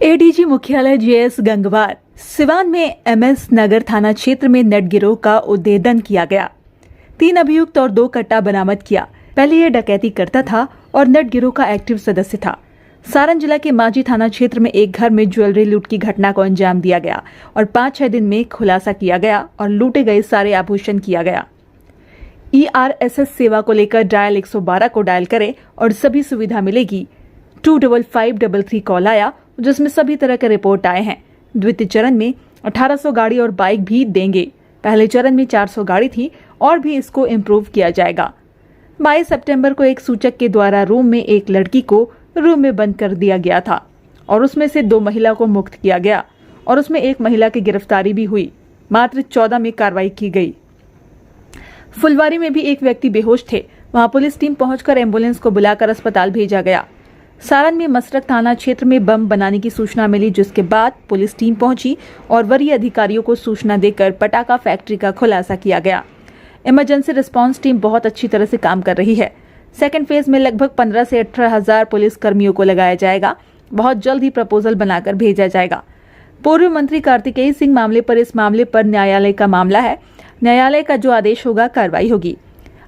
ADG मुख्यालय JS Gangwar Siwan में MS नगर थाना क्षेत्र में नेट गिरोह का उद्भेदन किया गया। 3 अभियुक्त और 2 कट्टा बरामद किया। पहले यह डकैती करता था और नेट गिरोह का एक्टिव सदस्य था। सारण जिला के मांझी थाना क्षेत्र में एक घर में ज्वेलरी लूट की घटना को अंजाम दिया गया और 5-6 दिन में खुलासा किया गया और लूटे गए सारे आभूषण किया गया। ERSS सेवा को लेकर डायल 112 को डायल करें और सभी सुविधा मिलेगी। 25533 कॉल आया जिसमें सभी तरह के रिपोर्ट आए हैं। द्वितीय चरण में 1800 गाड़ी और बाइक भी देंगे। पहले चरण में 400 गाड़ी थी और भी इसको इम्प्रूव किया जाएगा। 22 सितंबर को एक सूचक के द्वारा रूम में एक लड़की को रूम में बंद कर दिया गया था और उसमें से 2 महिला को मुक्त किया गया और उसमें एक महिला की गिरफ्तारी भी हुई। मात्र 14 में कार्रवाई की गई। फुलवारी में भी एक व्यक्ति बेहोश थे। वहां पुलिस टीम पहुंचकर एम्बुलेंस को बुलाकर अस्पताल भेजा गया। सारण में मसरक थाना क्षेत्र में बम बनाने की सूचना मिली, जिसके बाद पुलिस टीम पहुंची और वरीय अधिकारियों को सूचना देकर पटाखा फैक्ट्री का खुलासा किया गया। इमरजेंसी रिस्पांस टीम बहुत अच्छी तरह से काम कर रही है। सेकंड फेज में लगभग 15 से 18 हजार पुलिस कर्मियों को लगाया जाएगा। बहुत जल्द ही प्रपोजल बनाकर भेजा जाएगा। पूर्व मंत्री कार्तिकेय सिंह मामले पर इस मामले पर न्यायालय का मामला है। न्यायालय का जो आदेश होगा कार्रवाई होगी।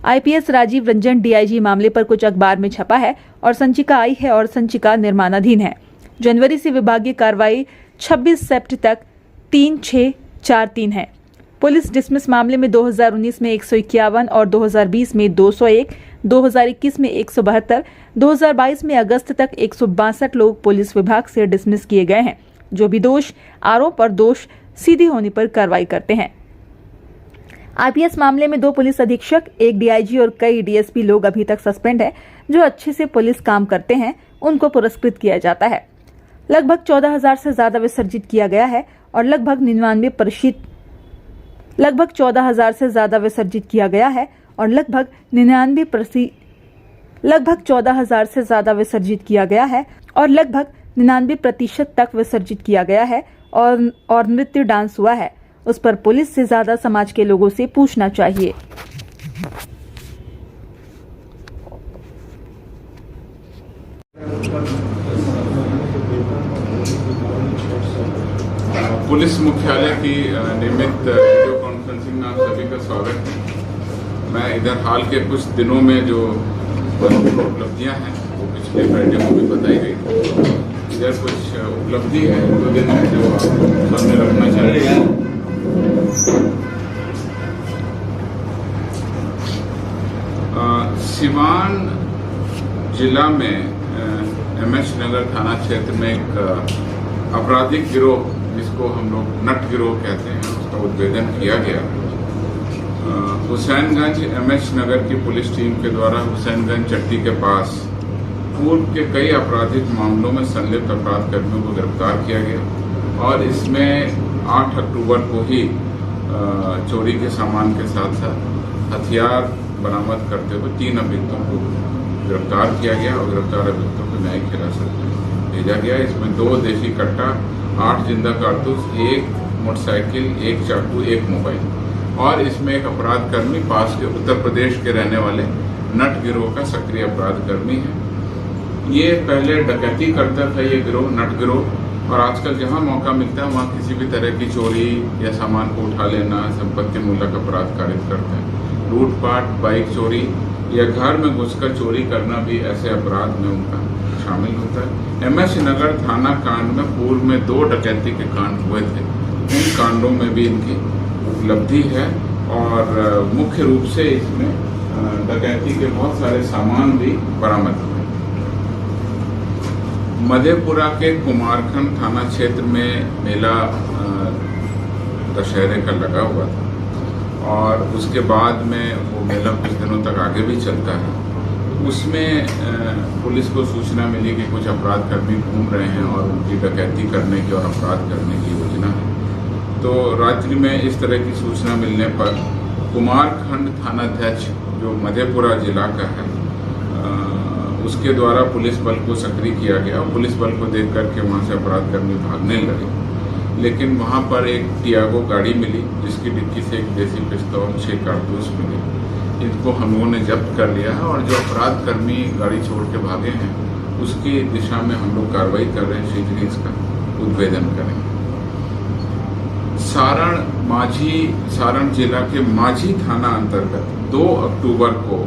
IPS राजीव रंजन DIG मामले पर कुछ अखबार में छपा है और संचिका आई है और संचिका निर्माणाधीन है। जनवरी से विभागीय कार्रवाई 26 सितंबर तक 3643 है। पुलिस डिसमिस मामले में 2019 में 151 और 2020 में 201, 2021 में 172, 2022 में अगस्त तक 162 लोग पुलिस विभाग से डिसमिस किए गए हैं। जो भी दोष आरोप और दोष सीधे होने पर कार्रवाई करते हैं। IPS मामले में 2 पुलिस अधीक्षक, 1 DIG और कई DSP लोग अभी तक सस्पेंड है। जो अच्छे से पुलिस काम करते हैं उनको पुरस्कृत किया जाता है। लगभग 14,000 से ज्यादा विसर्जित किया गया है और लगभग 14,000 से ज्यादा विसर्जित किया गया है और लगभग 99% तक विसर्जित किया गया है और नृत्य डांस हुआ है। उस पर पुलिस से ज्यादा समाज के लोगों से पूछना चाहिए। पुलिस मुख्यालय की नियमित वीडियो कॉन्फ्रेंसिंग में आप सभी का स्वागत है। मैं इधर हाल के कुछ दिनों में जो उपलब्धियां हैं वो पिछले फ्राइडे को भी बताई गई। इधर कुछ उपलब्धि है 2 दिन में जो आप सामने रखना चाहिए। सिवान जिला में MS नगर थाना क्षेत्र में एक आपराधिक गिरोह, जिसको हम लोग नट गिरोह कहते हैं, उसका उद्भेदन किया गया। हुसैनगंज MS नगर की पुलिस टीम के द्वारा हुसैनगंज चट्टी के पास पूर्व के कई आपराधिक मामलों में संलिप्त अपराध कर्मियों को गिरफ्तार किया गया और इसमें 8 अक्टूबर को ही चोरी के सामान के साथ साथ हथियार बरामद करते हुए 3 अभियुक्तों को गिरफ्तार किया गया और गिरफ्तार अभियुक्तों को न्यायिक हिरासत में भेजा गया। इसमें 2 देशी कट्टा, 8 जिंदा कारतूस, 1 मोटरसाइकिल, 1 चाकू, 1 मोबाइल और इसमें एक अपराध कर्मी पास के उत्तर प्रदेश के रहने वाले नट गिरोह का सक्रिय अपराध कर्मी है। ये पहले डकैती करता था ये गिरोह, नट गिरोह, और आजकल जहां मौका मिलता है वहां किसी भी तरह की चोरी या सामान को उठा लेना, संपत्ति मूलक अपराध कारित करते हैं। लूटपाट, बाइक चोरी या घर में घुसकर चोरी करना भी ऐसे अपराध में उनका शामिल होता है। MS नगर थाना कांड में पूर्व में 2 डकैती के कांड हुए थे। उन कांडों में भी इनकी उपलब्धि है और मुख्य रूप से इसमें डकैती के बहुत सारे सामान भी बरामद हुए। मधेपुरा के कुमारखंड थाना क्षेत्र में मेला दशहरे का लगा हुआ था और उसके बाद में वो मेला कुछ दिनों तक आगे भी चलता है। उसमें पुलिस को सूचना मिली कि कुछ अपराध कर्मी घूम रहे हैं और उनकी डकैती करने की और अपराध करने की योजना है। तो रात्रि में इस तरह की सूचना मिलने पर कुमारखंड थानाध्यक्ष जो मधेपुरा जिला का है उसके द्वारा पुलिस बल को सक्रिय किया गया और पुलिस बल को देख करके वहां से अपराध कर्मी भागने लगे। लेकिन वहां पर एक टियागो गाड़ी मिली जिसकी डिक्की से एक देसी पिस्तौल, 6 कारतूस मिले। इनको हम लोगों ने जब्त कर लिया है और जो अपराध कर्मी गाड़ी छोड़ के भागे हैं उसकी दिशा में हम लोग कार्रवाई कर रहे हैं शीघ्र ही इसका। उद्भेदन करेंगे। सारण जिला के माझी थाना अंतर्गत 2 अक्टूबर को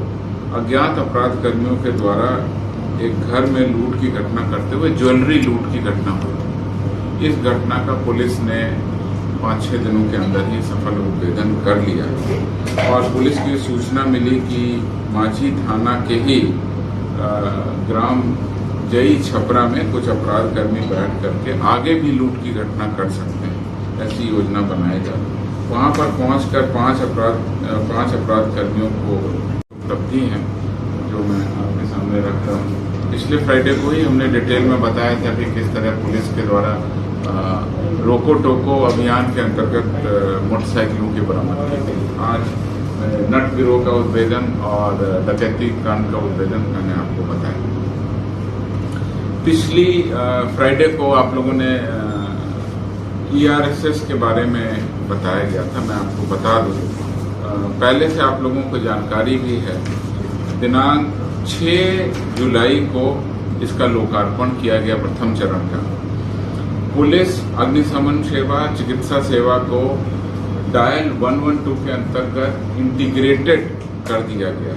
अज्ञात अपराध कर्मियों के द्वारा एक घर में लूट की घटना करते हुए ज्वेलरी लूट की घटना हुई। इस घटना का पुलिस ने 5-6 दिनों के अंदर ही सफल उद्भेदन कर लिया और पुलिस की सूचना मिली कि माझी थाना के ही ग्राम जई छपरा में कुछ अपराध कर्मी बैठ करके आगे भी लूट की घटना कर सकते हैं, ऐसी योजना बनाएगा। वहां पर पहुंचकर 5 अपराध कर्मियों को उपलब्धि है जो मैं आपके सामने रखता हूँ। पिछले फ्राइडे को ही हमने डिटेल में बताया था कि किस तरह पुलिस के द्वारा रोको टोको अभियान के अंतर्गत मोटरसाइकिलों की बरामद की गई। आज नट गिरोह का उद्भेदन और डकैती कांड का उद्भेदन मैंने आपको बताया। पिछली फ्राइडे को आप लोगों ने ERSS के बारे में बताया गया था। मैं आपको बता दूं, पहले से आप लोगों को जानकारी भी है। दिनांक 6 जुलाई को इसका लोकार्पण किया गया प्रथम चरण का। पुलिस अग्निशमन सेवा, चिकित्सा सेवा को डायल 112 के अंतर्गत इंटीग्रेटेड कर दिया गया।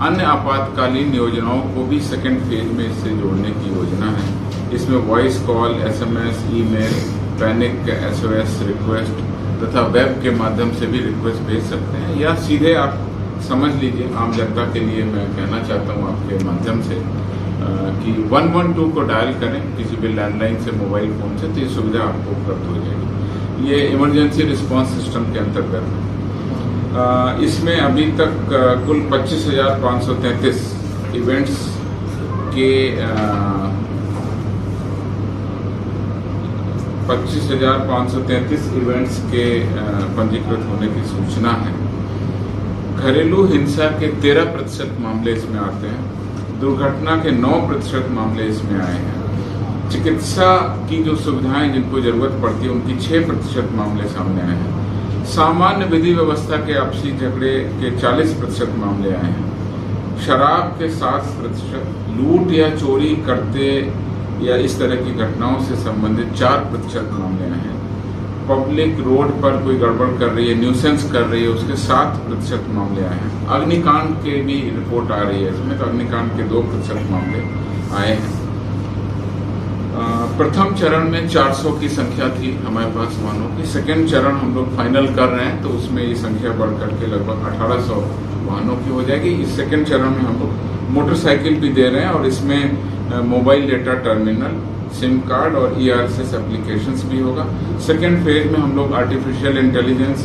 अन्य आपातकालीन योजनाओं को भी सेकेंड फेज में इससे जोड़ने की योजना है। इसमें voice call, SMS, email, panic SOS request तथा वेब के माध्यम से भी रिक्वेस्ट भेज सकते हैं, या सीधे आप समझ लीजिए। आम जनता के लिए मैं कहना चाहता हूँ आपके माध्यम से कि 112 को डायल करें किसी भी लैंडलाइन से, मोबाइल फोन से, तो ये सुविधा आपको उपलब्ध हो जाएगी। ये इमरजेंसी रिस्पांस सिस्टम के अंतर्गत है। इसमें अभी तक कुल 25,533 इवेंट्स के 25,533 इवेंट्स के पंजीकृत होने की सूचना है। घरेलू हिंसा के 13% मामले इसमें आते हैं। दुर्घटना के 9% मामले इसमें आए हैं। चिकित्सा की जो सुविधाएं जिनको जरूरत पड़ती है उनकी 6% मामले सामने आए हैं। सामान्य विधि व्यवस्था के आपसी झगड़े के 40% मामले आए हैं। शराब के 7%, लूट या चोरी करते या इस तरह की घटनाओं से संबंधित 4% मामले आए हैं। पब्लिक रोड पर कोई गड़बड़ कर रही है, न्यूसेंस कर रही है, उसके 7% मामले आए हैं। अग्निकांड के भी रिपोर्ट आ रही है इसमें, तो अग्निकांड के 2% मामले आए हैं। प्रथम चरण में 400 की संख्या थी हमारे पास वाहनों की। सेकेंड चरण हम लोग फाइनल कर रहे हैं, तो उसमें ये संख्या बढ़ करके लगभग 1800 वाहनों की हो जाएगी। इस सेकेंड चरण में हम लोग मोटरसाइकिल भी दे रहे हैं और इसमें mobile data terminal, SIM card और ERSS एप्लीकेशंस भी होगा। सेकेंड फेज में हम लोग आर्टिफिशियल इंटेलिजेंस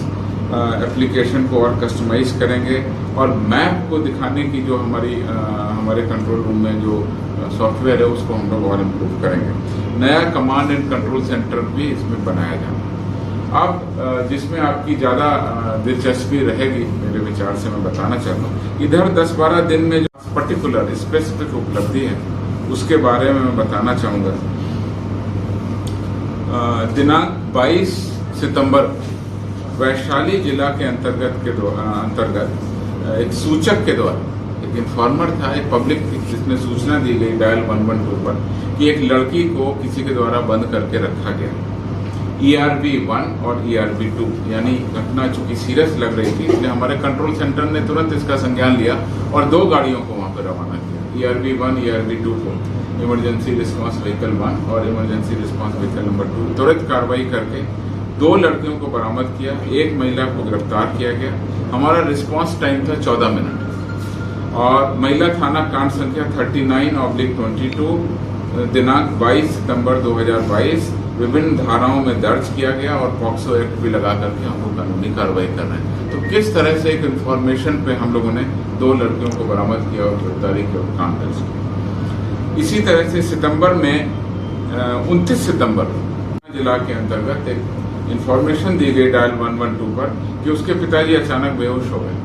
एप्लीकेशन को और कस्टमाइज करेंगे और मैप को दिखाने की जो हमारे कंट्रोल रूम में जो सॉफ्टवेयर है उसको हम लोग और इम्प्रूव करेंगे। नया कमांड एंड कंट्रोल सेंटर भी इसमें बनाया जाएगा। अब जिसमें आपकी ज़्यादा दिलचस्पी रहेगी मेरे विचार से मैं बताना चाहता हूँ, इधर 10-12 दिन में जो पर्टिकुलर स्पेसिफिक उपलब्धि है उसके बारे में मैं बताना चाहूँगा। दिनांक 22 सितंबर वैशाली जिला के अंतर्गत एक सूचक के द्वारा, एक इन्फॉर्मर था, एक पब्लिक जिसमें सूचना दी गई डायल 112 पर कि एक लड़की को किसी के द्वारा बंद करके रखा गया। ERB1 और ERB2 यानी घटना चूंकि सीरियस लग रही थी, इसलिए हमारे कंट्रोल सेंटर ने तुरंत इसका संज्ञान लिया और 2 गाड़ियों को वहां पर रवाना किया। ERB1, ERB2 को इमरजेंसी रिस्पांस व्हीकल 1 और इमरजेंसी रिस्पांस व्हीकल नंबर 2 त्वरित कार्रवाई करके 2 लड़कियों को बरामद किया, 1 महिला को गिरफ्तार किया गया। हमारा रिस्पांस टाइम था 14 मिनट और महिला थाना कांड संख्या 39/22 दिनांक 22 सितंबर 2022 विभिन्न धाराओं में दर्ज किया गया और पॉक्सो एक्ट भी लगा करके हम लोग कानूनी कार्रवाई कर रहे हैं। तो किस तरह से एक इन्फॉर्मेशन पे हम लोगों ने 2 लड़कियों को बरामद किया और गिरफ्तारी के कांड दर्ज किया। इसी तरह से सितंबर में 29 सितंबर जिला के अंतर्गत एक इन्फॉर्मेशन दी गई डायल 112 पर कि उसके पिताजी अचानक बेहोश हो गए।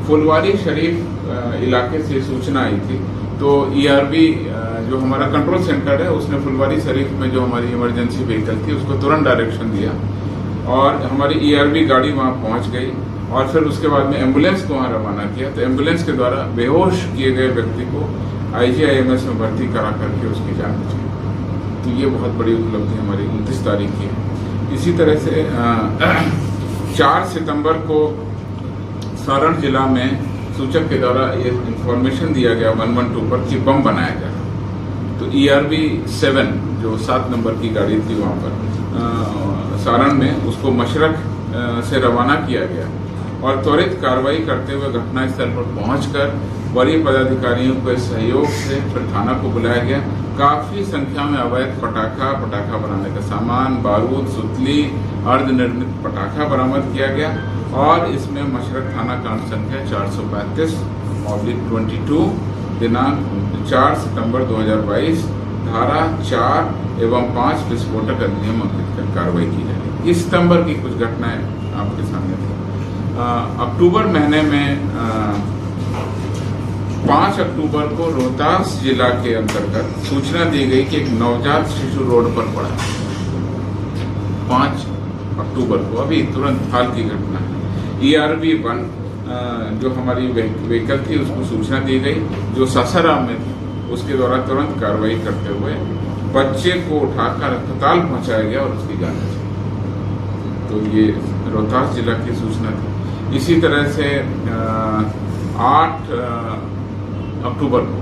फुलवारी शरीफ इलाके से सूचना आई थी, तो ERB जो हमारा कंट्रोल सेंटर है उसने फुलवारी शरीफ में जो हमारी इमरजेंसी व्हीकल थी उसको तुरंत डायरेक्शन दिया और हमारी ERB गाड़ी वहां पहुंच गई और फिर उसके बाद में एम्बुलेंस को वहां रवाना किया। तो एम्बुलेंस के द्वारा बेहोश किए गए व्यक्ति को IGIMS में भर्ती करा करके उसकी जान बची। तो ये बहुत बड़ी उपलब्धि हमारी 29 तारीख की है। इसी तरह से 4 सितंबर को सारण जिला में सूचक के द्वारा ये इंफॉर्मेशन दिया गया 112 पर कि बम बनाया जा रहा। तो ERV 7 जो 7 नंबर की गाड़ी थी वहां पर सारण में, उसको मशरक से रवाना किया गया और त्वरित कार्रवाई करते हुए घटनास्थल पर पहुंचकर वरीय पदाधिकारियों के सहयोग से फिर थाना को बुलाया गया। काफी संख्या में अवैध पटाखा बनाने का सामान, बारूद, सुतली, अर्धनिर्मित पटाखा बरामद किया गया और इसमें मशरक थाना कांड संख्या 435/22 दिनांक 4 सितंबर 2022 धारा 4 एवं 5 विस्फोटक अधिनियम अंकित कर कार्रवाई की जाएगी। इस सितंबर की कुछ घटनाएं आपके सामने थी। अक्टूबर महीने में 5 अक्टूबर को रोहतास जिला के अंतर्गत सूचना दी गई कि एक नवजात शिशु रोड पर पड़ा। 5 अक्टूबर को, अभी तुरंत हाल की घटना है। ERV 1 जो हमारी व्हीकल थी उसको सूचना दी गई जो सासाराम में थी, उसके द्वारा तुरंत कार्रवाई करते हुए बच्चे को उठाकर अस्पताल पहुंचाया गया और उसकी जान बची। तो ये रोहतास जिला की सूचना थी। इसी तरह से 8 अक्टूबर को,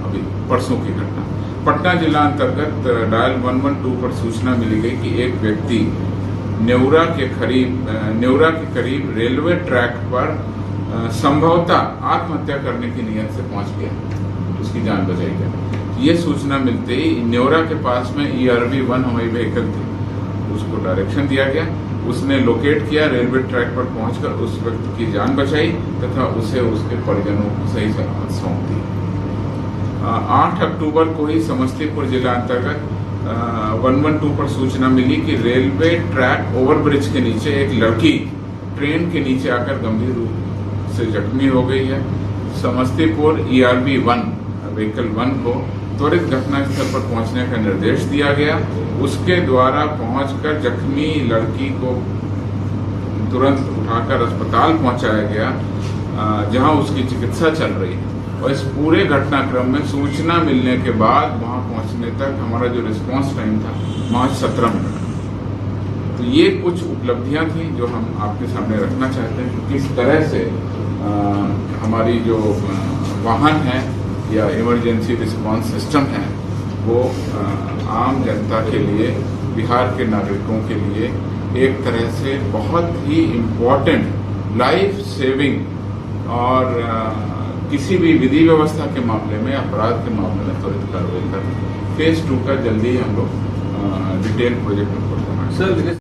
अभी परसों की घटना, पटना जिला अंतर्गत डायल 112 पर सूचना मिली गई कि एक व्यक्ति नेवरा के करीब रेलवे ट्रैक पर संभवतः आत्महत्या करने की नियत से पहुंच गया, उसकी जान बचाई गई। ये सूचना मिलते ही नेवरा के पास में ERV 1 हमारी व्हीकल थी, उसको डायरेक्शन दिया गया। उसने लोकेट किया, रेलवे ट्रैक पर पहुंचकर उस व्यक्ति की जान बचाई तथा उसे उसके परिजनों को सही सलामत सौंप दी। 8 अक्टूबर को ही समस्तीपुर जिला अंतर्गत 112 पर सूचना मिली कि रेलवे ट्रैक ओवरब्रिज के नीचे एक लड़की ट्रेन के नीचे आकर गंभीर रूप से जख्मी हो गई है। समस्तीपुर ERV 1 व्हीकल 1 को त्वरित घटनास्थल पर पहुंचने का निर्देश दिया गया। उसके द्वारा पहुंचकर जख्मी लड़की को तुरंत उठाकर अस्पताल पहुंचाया गया जहां उसकी चिकित्सा चल रही है। और इस पूरे घटनाक्रम में सूचना मिलने के बाद वहां पहुंचने तक हमारा जो रिस्पांस टाइम था महज 17 मिनट। तो ये कुछ उपलब्धियां थी जो हम आपके सामने रखना चाहते हैं। किस तरह से हमारी जो वाहन है या इमरजेंसी रिस्पांस सिस्टम है वो आम जनता के लिए, बिहार के नागरिकों के लिए एक तरह से बहुत ही इम्पोर्टेंट, लाइफ सेविंग और किसी भी विधि व्यवस्था के मामले में, अपराध के मामले में त्वरित कार्रवाई कर। फेज 2 का जल्दी ही हम लोग डिटेल प्रोजेक्ट रिपोर्ट बनाएंगे।